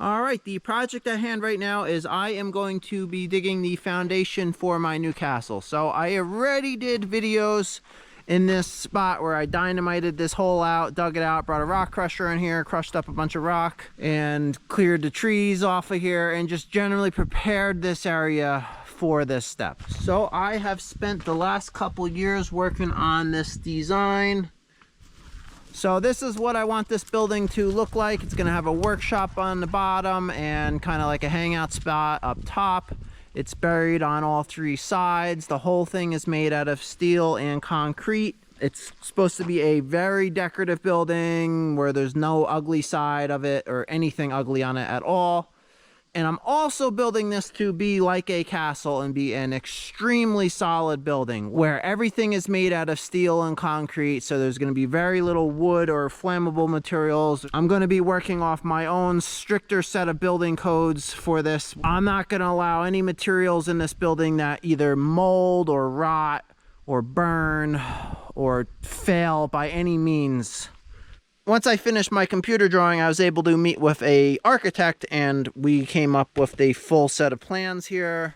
All right, the project at hand right now is I am going to be digging the foundation for my new castle. So I already did videos in this spot where I dynamited this hole out, dug it out, brought a rock crusher in here, crushed up a bunch of rock, and cleared the trees off of here, and just generally prepared this area for this step. So I have spent the last couple years working on this design. So this is what I want this building to look like. It's gonna have a workshop on the bottom and kind of like a hangout spot up top. It's buried on all three sides. The whole thing is made out of steel and concrete. It's supposed to be a very decorative building where there's no ugly side of it or anything ugly on it at all. And I'm also building this to be like a castle and be an extremely solid building where everything is made out of steel and concrete. So there's going to be very little wood or flammable materials. I'm going to be working off my own stricter set of building codes for this. I'm not going to allow any materials in this building that either mold or rot or burn or fail by any means. Once I finished my computer drawing, I was able to meet with an architect and we came up with a full set of plans here.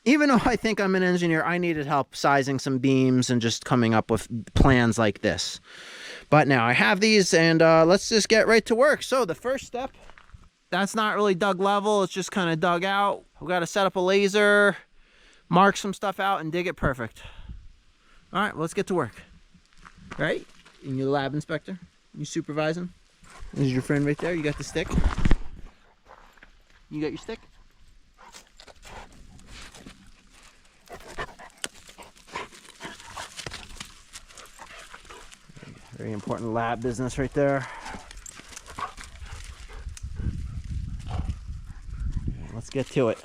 Even though I think I'm an engineer, I needed help sizing some beams and just coming up with plans like this. But now I have these and let's just get right to work. So the first step, that's not really dug level, it's just kind of dug out. We've got to set up a laser, mark some stuff out and dig it perfect. All right, let's get to work. All right, and you're the lab inspector. You supervising? This is your friend right there. You got the stick? You got your stick? Very important lab business right there. Let's get to it.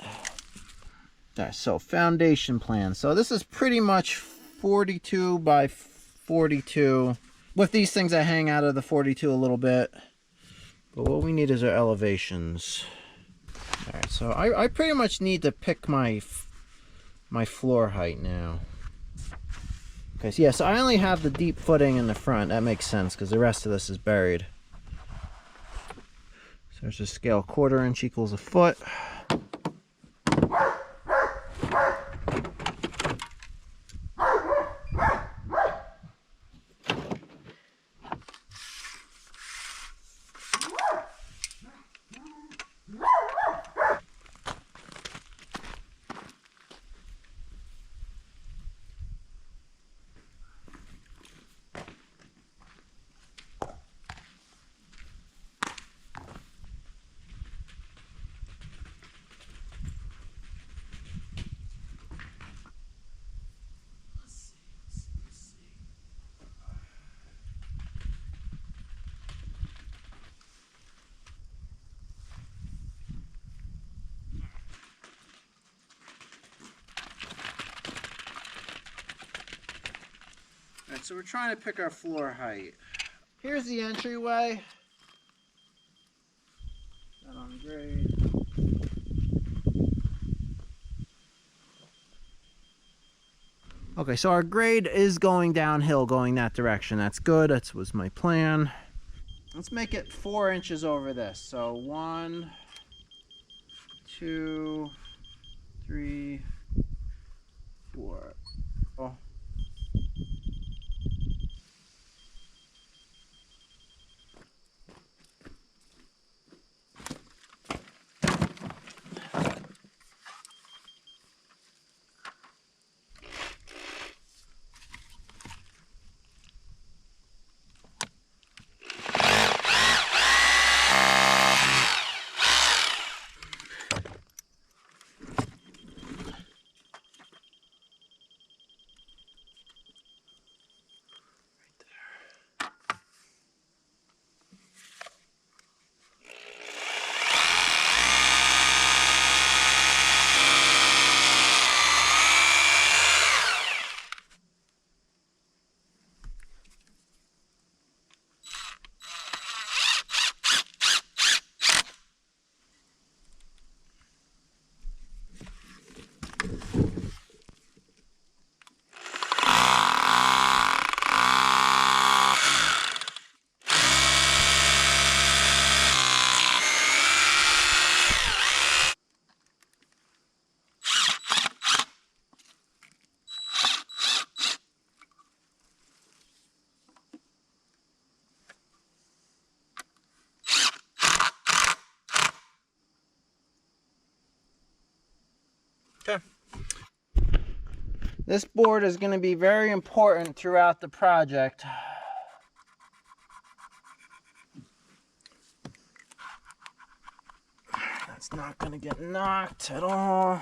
All right, so foundation plan. So this is pretty much 42 by 42. With these things, I hang out of the 42 a little bit. But what we need is our elevations. All right, so I pretty much need to pick my floor height now. Okay, so yeah, so I only have the deep footing in the front. That makes sense because the rest of this is buried. So there's a scale, 1/4 inch equals a foot. Alright, so we're trying to pick our floor height. Here's the entryway. That on grade. Okay, so our grade is going downhill, going that direction. That's good. That was my plan. Let's make it 4 inches over this. So 1, 2, 3, 4. Oh. Okay. This board is going to be very important throughout the project. That's not going to get knocked at all.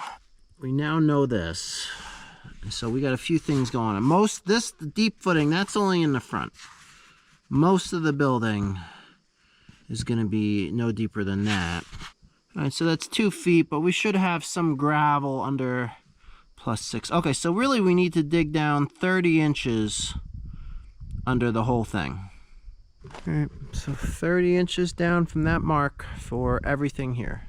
We now know this. So we got a few things going on. The deep footing, that's only in the front. Most of the building is going to be no deeper than that. All right, so that's 2 feet, but we should have some gravel under +6. Okay, so really we need to dig down 30 inches under the whole thing. All right, so 30 inches down from that mark for everything here.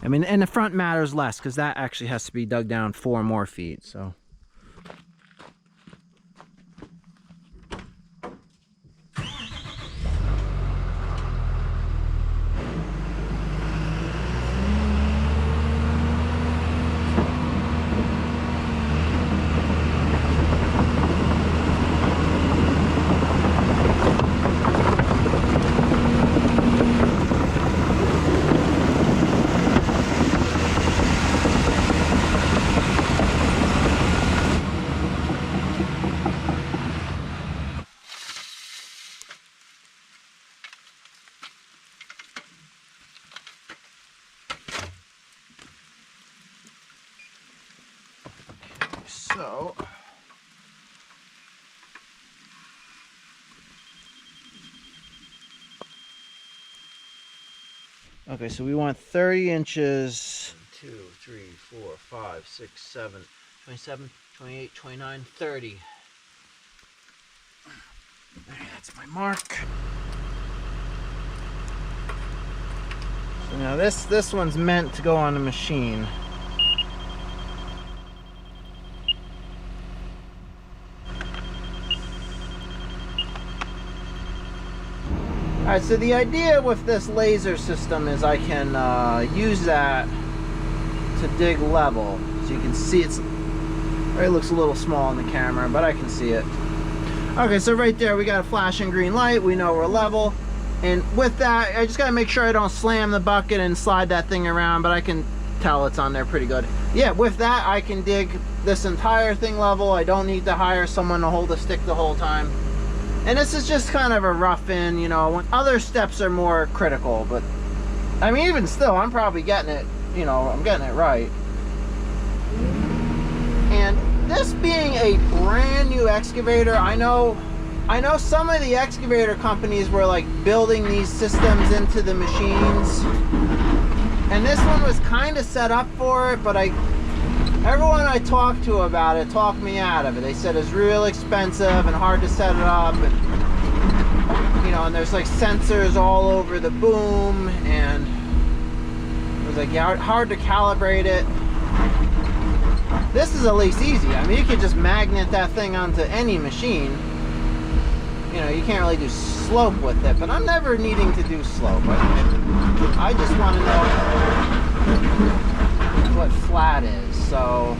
I mean, and the front matters less because that actually has to be dug down 4 more feet, so. So, okay, so we want 30 inches. 2, 3, 4, 5, 6, 7, 27, 28, 29, 30. That's my mark. So now this one's meant to go on the machine. Alright, so the idea with this laser system is I can use that to dig level. So you can see it looks a little small in the camera, but I can see it. Okay, so right there we got a flashing green light. We know we're level. And with that, I just got to make sure I don't slam the bucket and slide that thing around, but I can tell it's on there pretty good. Yeah, with that, I can dig this entire thing level. I don't need to hire someone to hold a stick the whole time. And this is just kind of a rough in, you know, when other steps are more critical, but I mean, even still, I'm probably getting it, you know, I'm getting it right. And this being a brand new excavator, I know some of the excavator companies were like building these systems into the machines. And this one was kind of set up for it, but everyone I talked to about it talked me out of it. They said it's real expensive and hard to set it up, and you know, and there's like sensors all over the boom, and it was like, yeah, hard to calibrate it. This is at least easy. I mean, you could just magnet that thing onto any machine. You know, you can't really do slope with it, but I'm never needing to do slope. I just want to know what flat is. So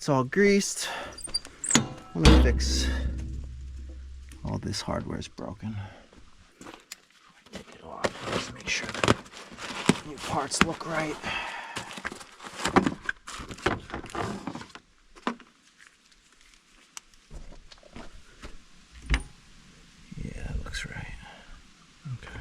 It's all greased. Let me fix all this hardware is broken. Take it off. Just make sure that new parts look right. Yeah, it looks right. Okay.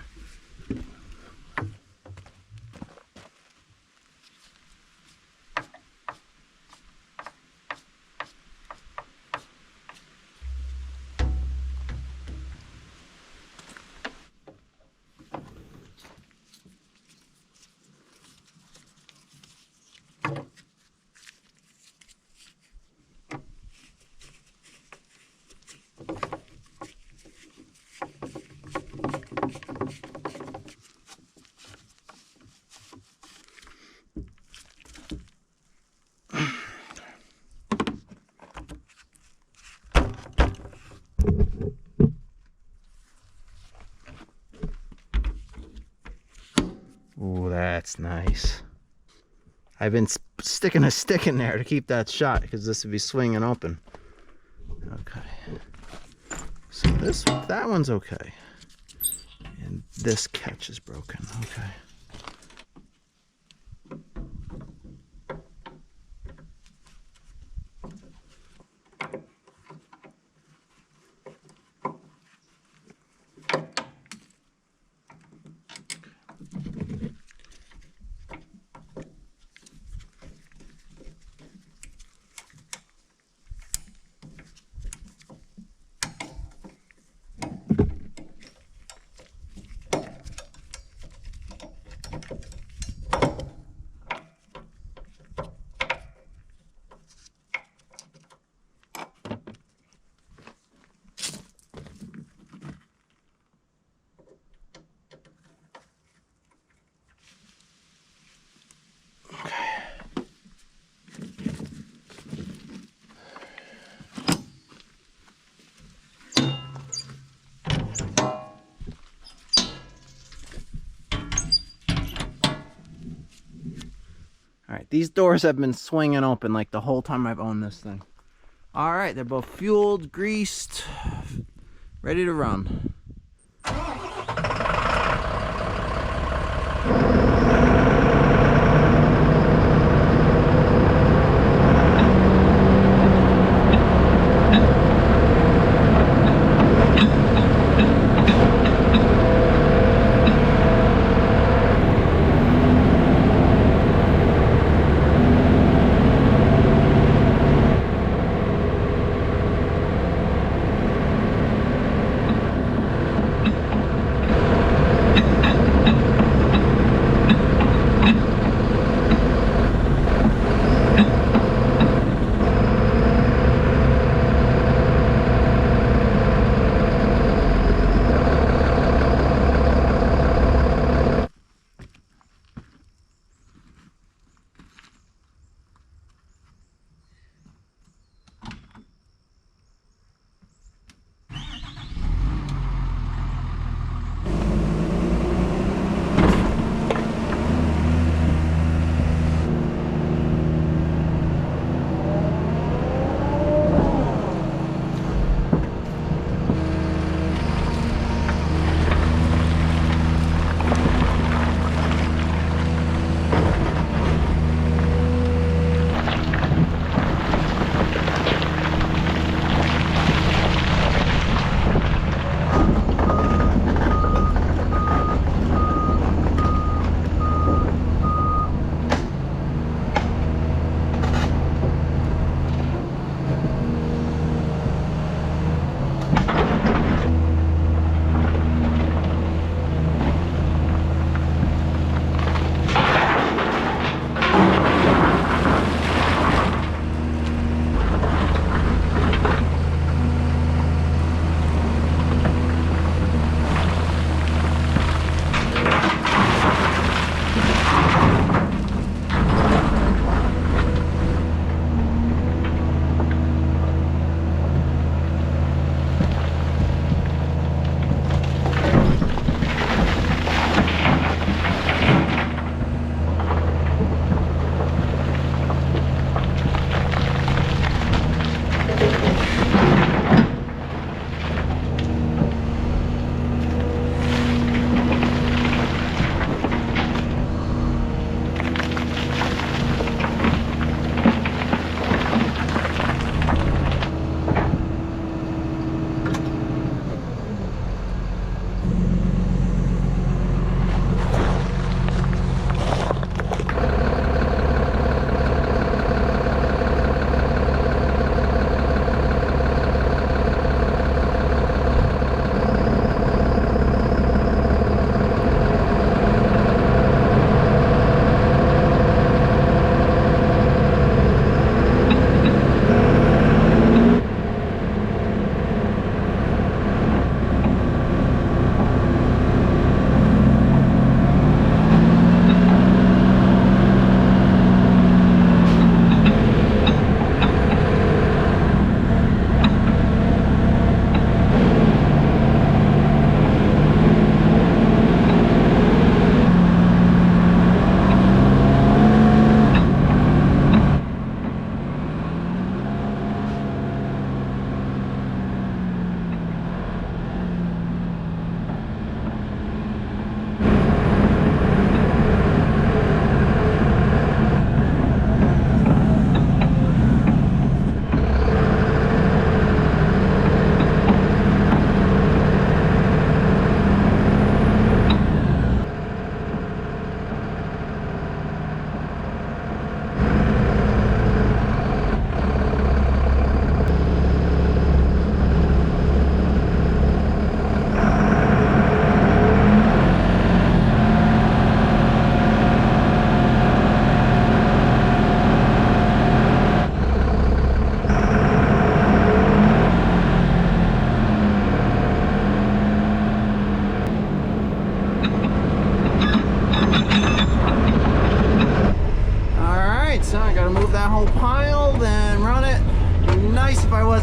Ooh, that's nice. I've been sticking a stick in there to keep that shut because this would be swinging open. Okay. So that one's okay. And this catch is broken. Okay. Alright, these doors have been swinging open like the whole time I've owned this thing. Alright, they're both fueled, greased, ready to run.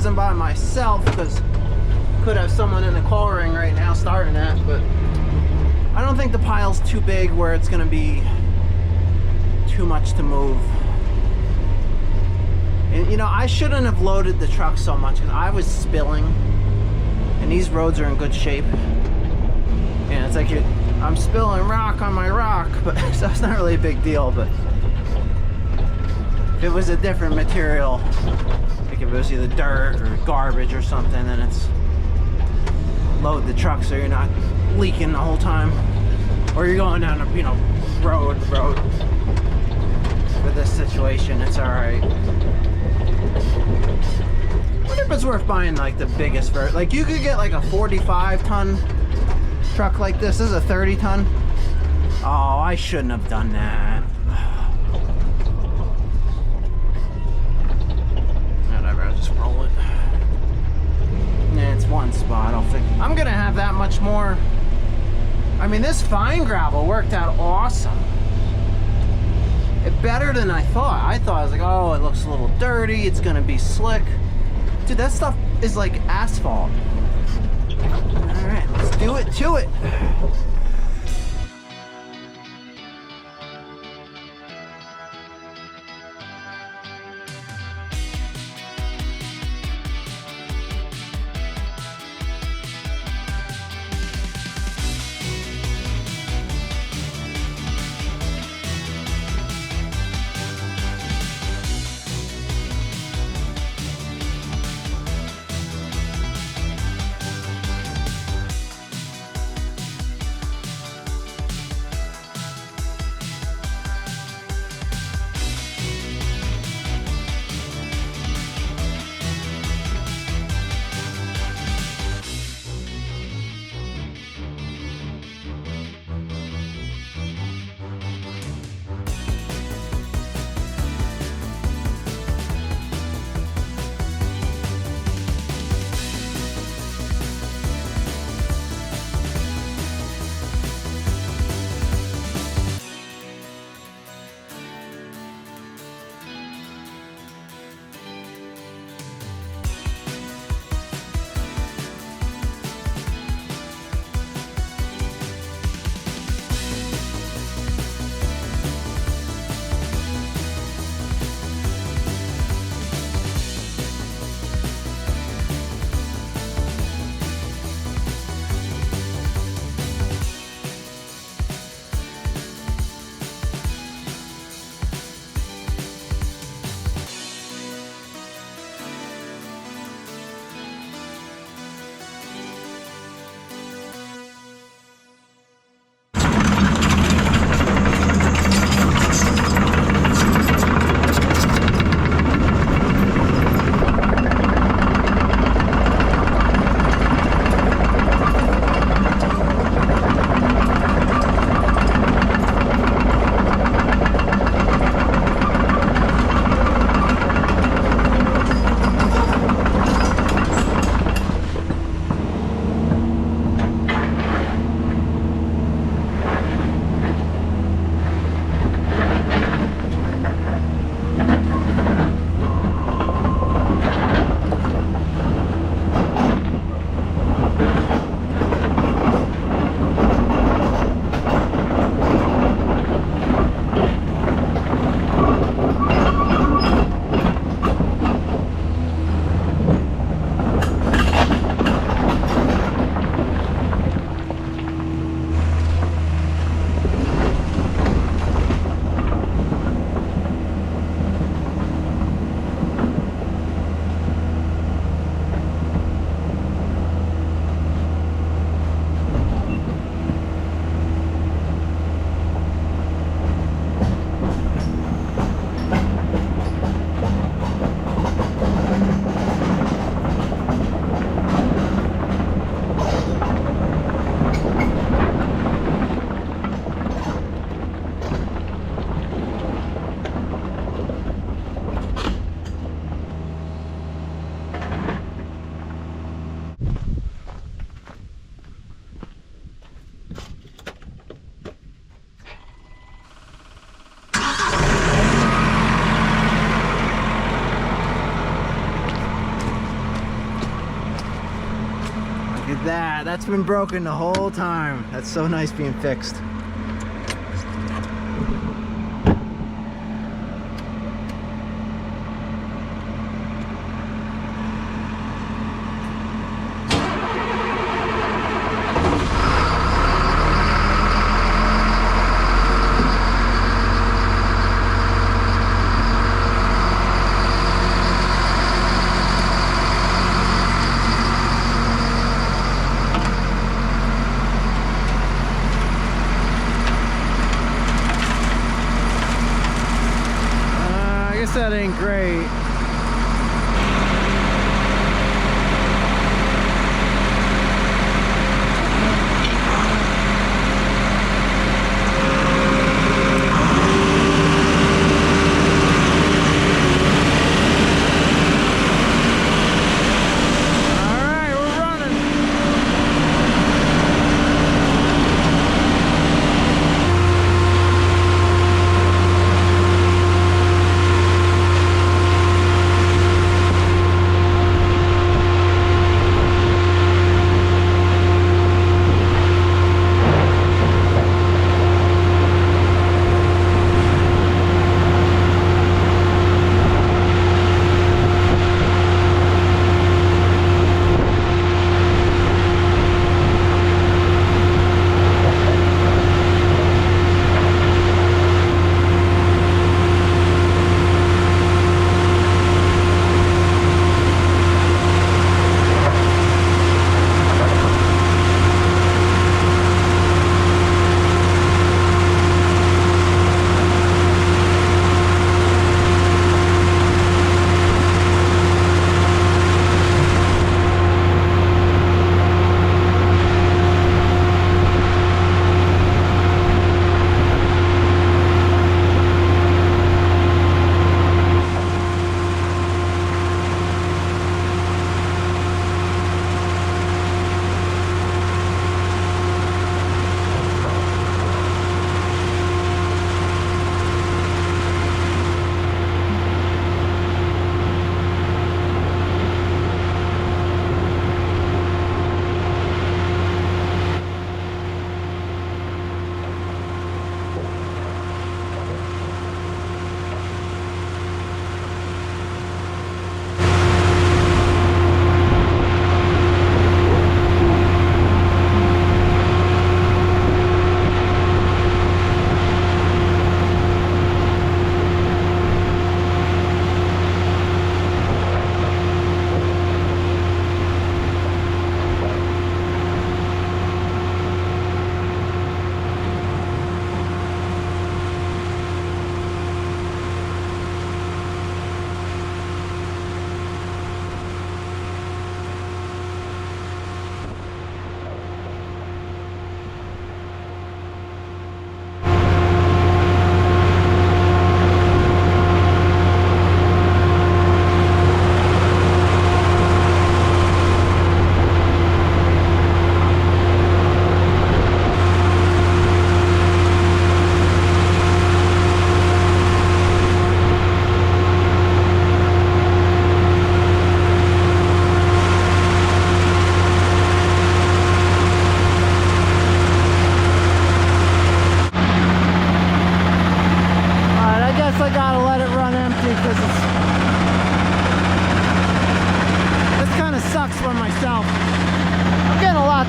wasn't by myself, because could have someone in the coal ring right now starting that, but I don't think the pile's too big where it's gonna be too much to move. And you know, I shouldn't have loaded the truck so much because I was spilling, and these roads are in good shape. And it's like I'm spilling rock on my rock, but so it's not really a big deal. But if it was a different material, like if it was either dirt or garbage or something, then it's load the truck so you're not leaking the whole time, or you're going down a, you know, road. For this situation, it's all right. I wonder if it's worth buying like the biggest version. Like you could get like a 45-ton truck like this. This is a 30-ton. Oh, I shouldn't have done that. Whatever, I'll just roll it. Yeah, it's one spot. I'll fix. I'm gonna have that much more. I mean, this fine gravel worked out awesome. It better than I thought. I thought, I was like, oh, it looks a little dirty. It's gonna be slick. Dude, that stuff is like asphalt. All right, let's do it to it. that. That's been broken the whole time. That's so nice being fixed. That ain't great.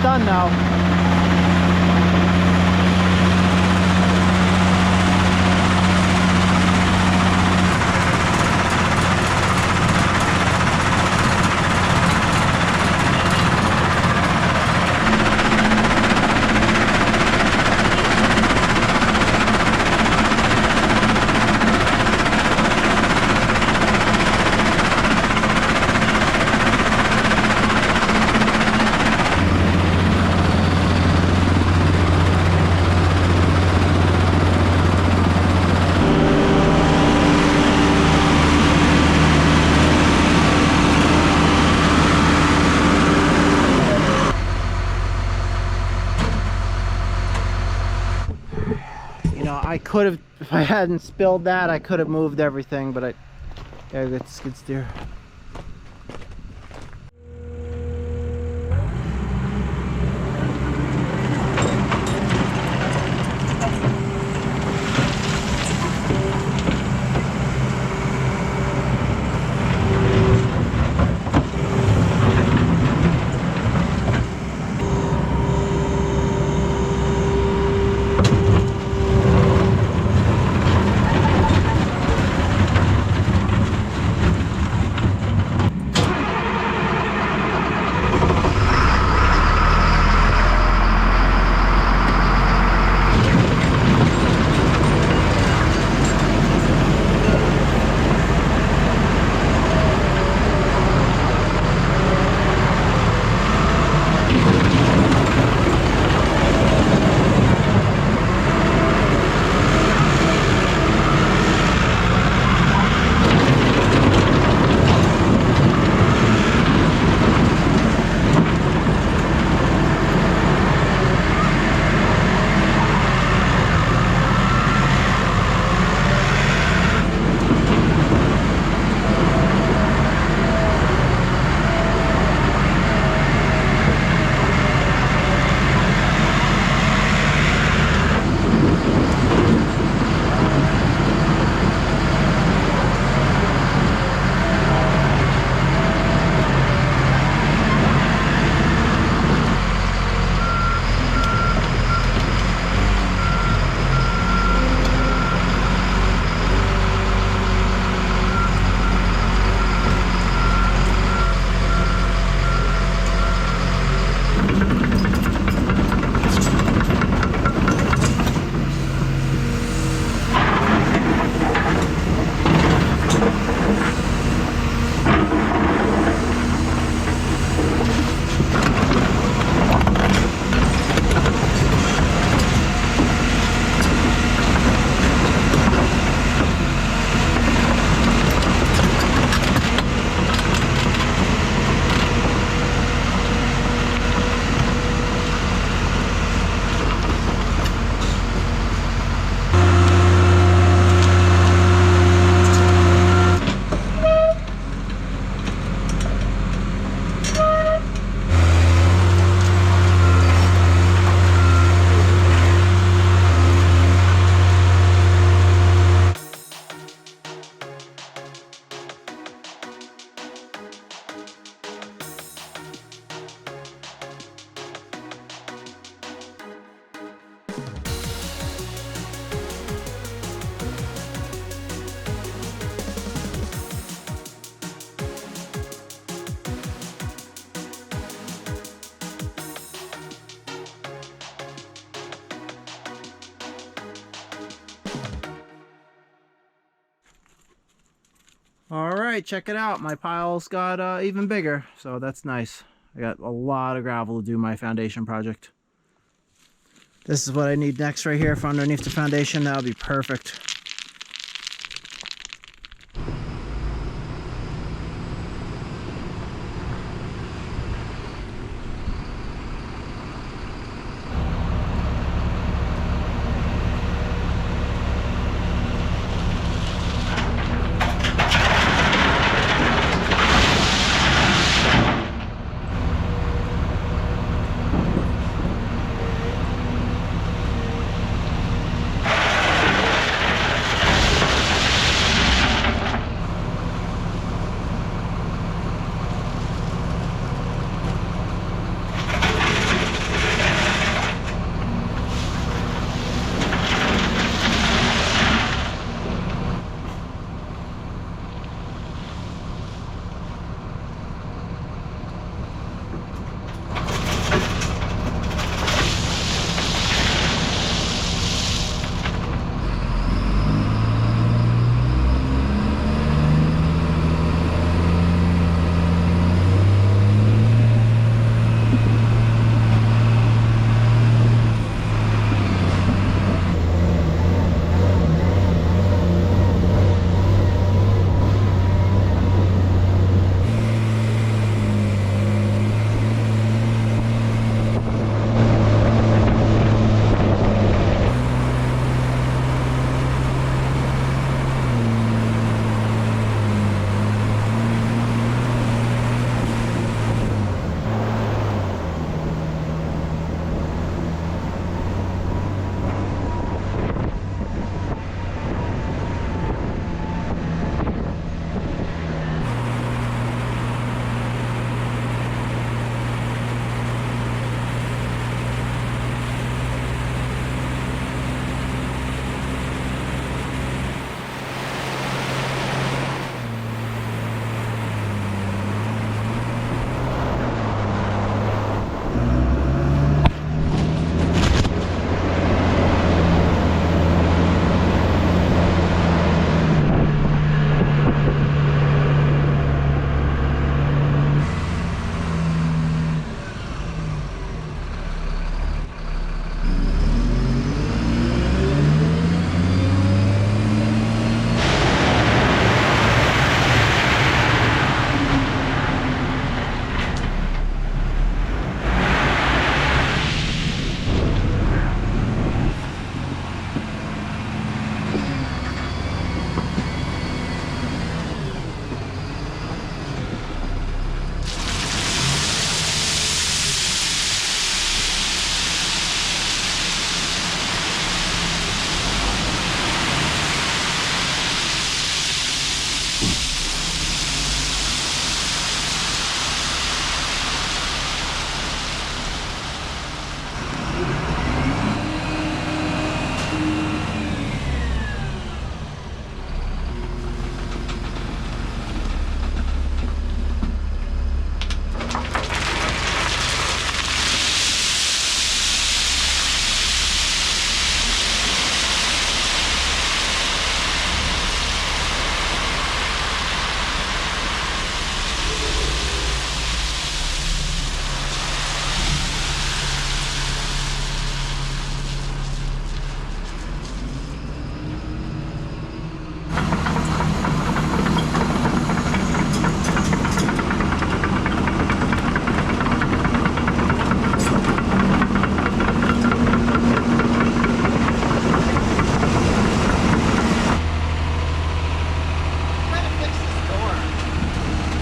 done now. I could have, if I hadn't spilled that, I could have moved everything, but yeah, good skid steer. All right, check it out. My pile's got even bigger, so that's nice. I got a lot of gravel to do my foundation project. This is what I need next right here for underneath the foundation. That'll be perfect.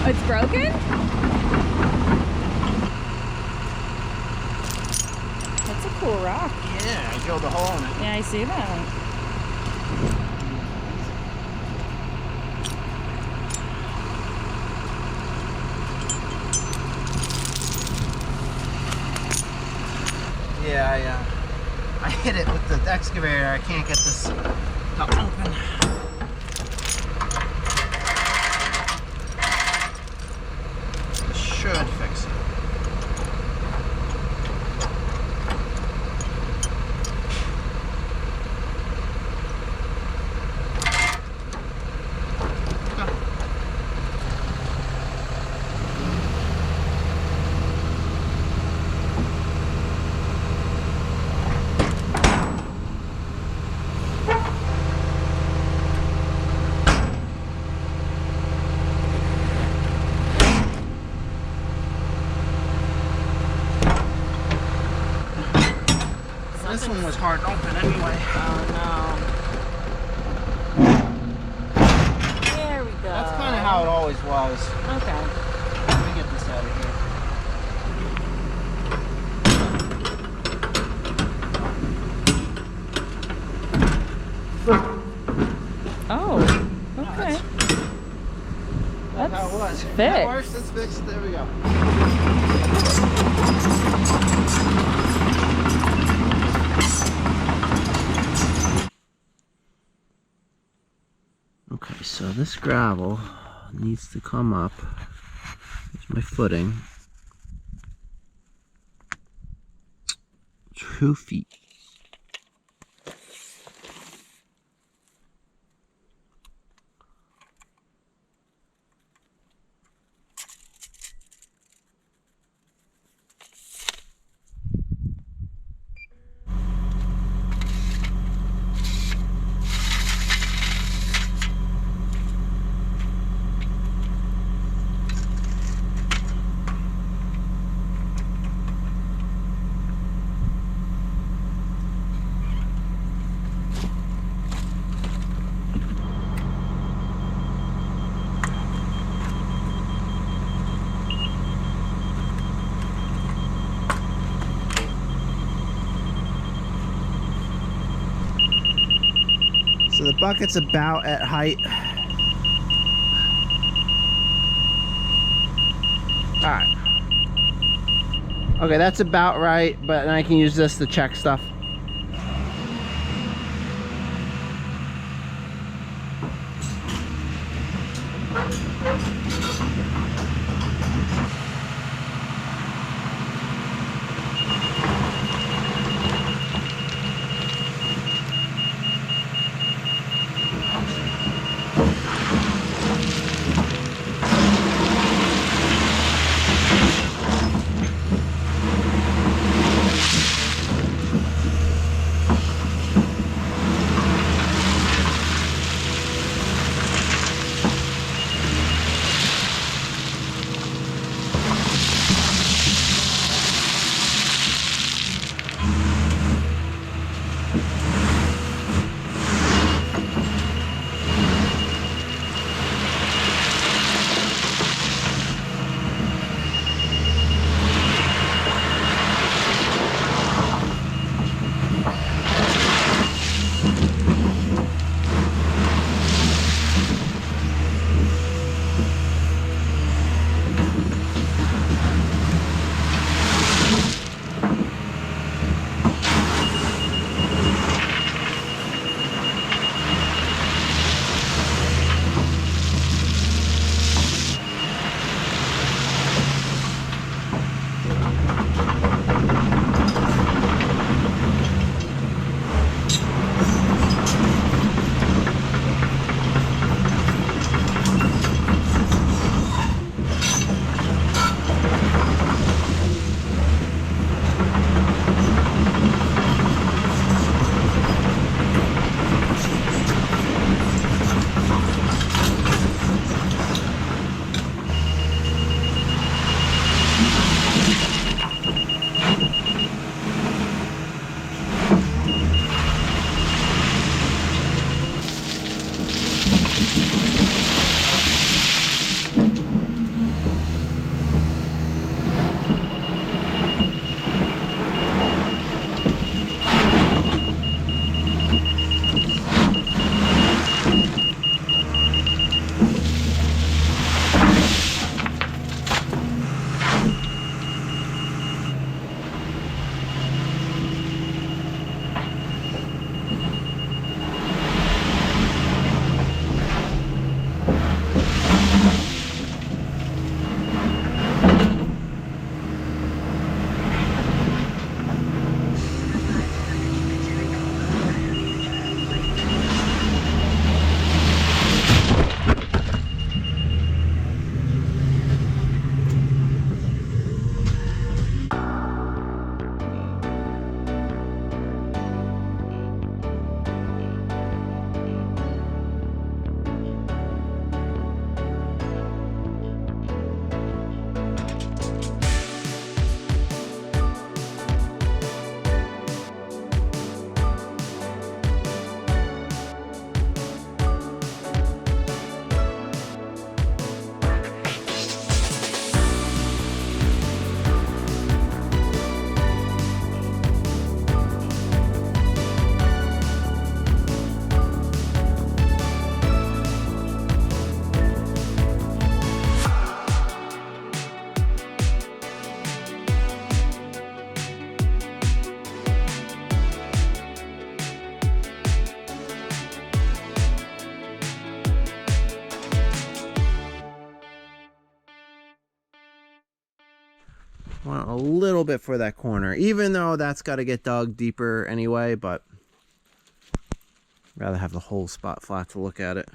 It's broken? That's a cool rock. Yeah, I drilled a hole in it. Yeah, I see that. Yeah, I hit it with the excavator. I can't get this to open. This should fix it. Okay. one was hard to open anyway. Oh no. There we go. That's kind of how it always was. Okay. Let me get this out of here. Oh, okay. That's how it was. fixed. That works, it's fixed. There we go. Okay, so this gravel needs to come up. Here's my footing. 2 feet. So the bucket's about at height. Alright. Okay, that's about right, but then I can use this to check stuff. want a little bit for that corner, even though that's got to get dug deeper anyway, but I'd rather have the whole spot flat to look at it.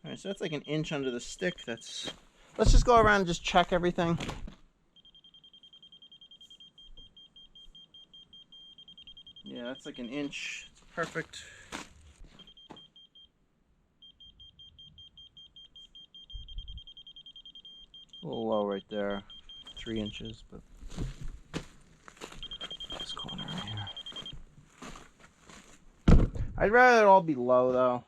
All right, so that's like an inch under the stick. Let's just go around and just check everything. Yeah, that's like an inch. It's perfect. A little low right there. 3 inches, but this corner right here. I'd rather it all be low though.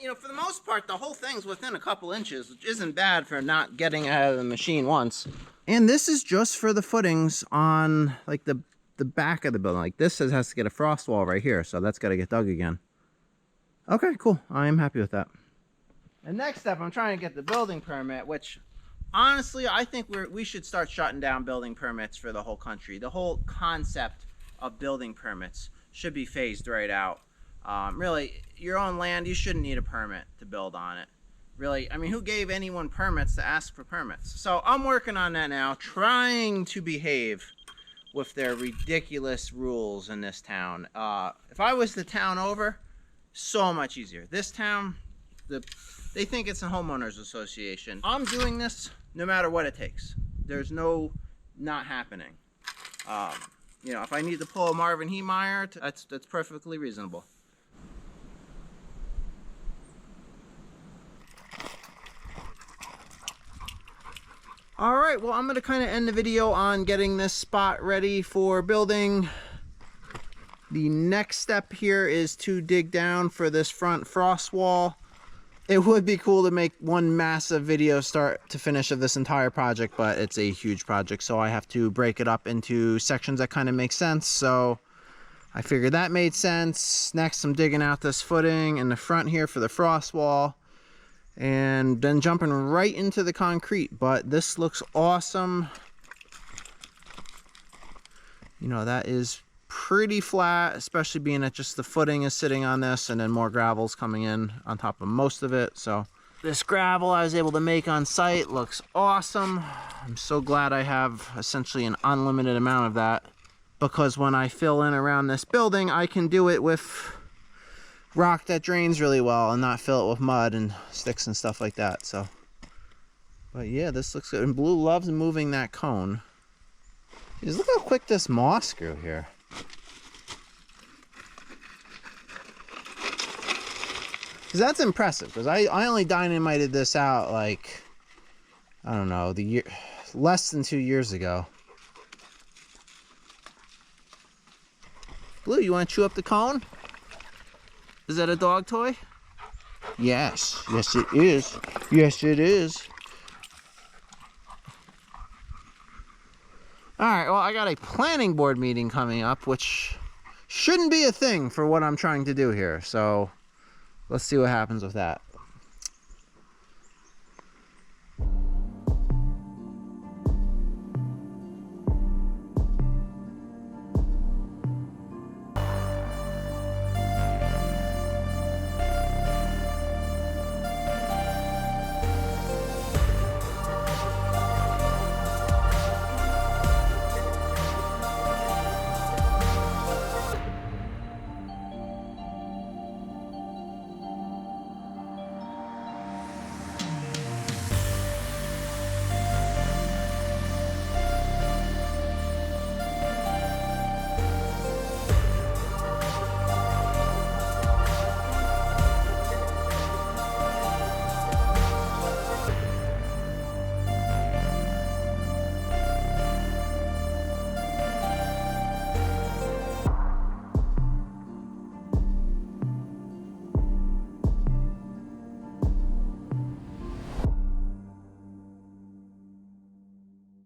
You know, for the most part, the whole thing's within a couple inches, which isn't bad for not getting out of the machine once. And this is just for the footings on like the back of the building. Like this has to get a frost wall right here, so that's got to get dug again. Okay, cool. I am happy with that. And next step, I'm trying to get the building permit, which honestly, I think we should start shutting down building permits for the whole country. The whole concept of building permits should be phased right out. Really, your own land, you shouldn't need a permit to build on it. Really, I mean, who gave anyone permits to ask for permits? So I'm working on that now, trying to behave with their ridiculous rules in this town. If I was the town over, so much easier. This town, they think it's a homeowners association. I'm doing this no matter what it takes. There's no not happening. You know, if I need to pull a Marvin Heemeyer, that's perfectly reasonable. All right, well, I'm gonna kind of end the video on getting this spot ready for building. The next step here is to dig down for this front frost wall. It would be cool to make one massive video start to finish of this entire project, but it's a huge project, so I have to break it up into sections that kind of make sense. So I figured that made sense. Next, I'm digging out this footing in the front here for the frost wall, and then jumping right into the concrete. But this looks awesome. You know, that is pretty flat, especially being that just the footing is sitting on this and then more gravel's coming in on top of most of it. So this gravel I was able to make on site looks awesome. I'm so glad I have essentially an unlimited amount of that, because when I fill in around this building, I can do it with rock that drains really well and not fill it with mud and sticks and stuff like that. So, but yeah, this looks good. And Blue loves moving that cone. Jeez, look how quick this moss grew here. That's impressive, because I only dynamited this out like, I don't know, less than 2 years ago. Blue, you want to chew up the cone? Is that a dog toy? Yes, yes it is. Yes it is. Alright, well, I got a planning board meeting coming up, which shouldn't be a thing for what I'm trying to do here, so let's see what happens with that.